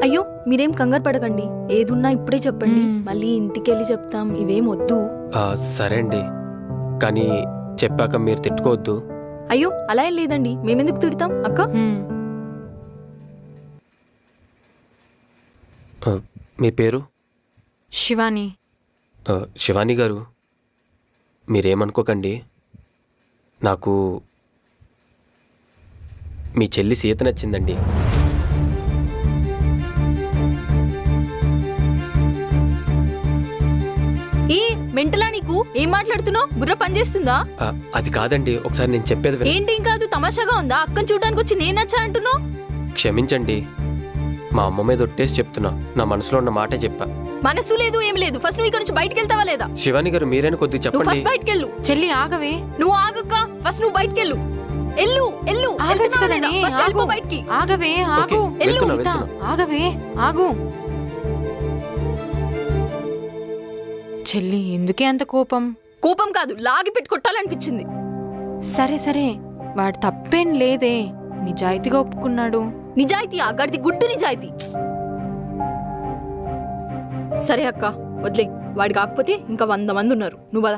అయ్యో మీరేం కంగారు పడకండి, ఏదున్నా ఇప్పుడే చెప్పండి, మళ్ళీ ఇంటికి వెళ్ళి చెప్తాం, ఇవేం వద్దు. సరే అండి, కానీ చెప్పాక మీరు తిట్టుకోవద్దు. అయ్యో అలా ఏం లేదండి, మేమెందుకు తిడతాం అక్క. మీ పేరు? శివాని. శివాని గారు, మీరేమనుకోకండి, నాకు మీ చెల్లి సీత నచ్చిందండి. ఏ మెంటలా నీకు? ఏం మాట్లాడుతున్నావు? బుర్ర పనిచేస్తుందా? అది కాదండి, ఒకసారి నేను చెప్పేది ఏంటి ఏం కాదు, తమాషాగా ఉందా? అక్కని చూడడానికి వచ్చి నేను నచ్చా అంటున్నావు? క్షమించండి, మా అమ్మ మీద ఒట్టేసి చెప్తున్నా, నా మనసులో ఉన్న మాటే చెప్పా. మనసు లేదు ఏం లేదు, ఫస్ట్ నువ్వు ఇక్కడ నుంచి బయటికి వెళ్తావా లేదా? శివాని గారు, మీరైనా కొద్దిగా నువ్వు చెప్పండి. ఫస్ట్ బయటికి వెళ్ళు. చెల్లి ఆగవే. నువ్వు ఆగక్క, ఫస్ట్ నువ్వు బయటికి వెళ్ళు. ఎల్లు ఎల్లు, వెళ్తున్నావా లేదా? ఫస్ట్ వెళ్ళిపో బయటికి. ఆగవే ఆగు. వెళ్తున్నా, సీత, వెళ్తున్నా. ఆగవే ఆగు. చెల్లి ఎందుకే అంత కోపం? కోపం కాదు, లాగి పెట్టి కొట్టాలనిపించింది. సరే సరే, వాడు తప్పేం లేదే, నిజాయితీగా ఒప్పుకున్నాడు. నిజాయితీ గడిది గుడ్డు నిజాయితీ. సరే అక్క వదిలే, వాడి కాకపోతే ఇంకా 100 మంది ఉన్నారు, నువ్వు పద.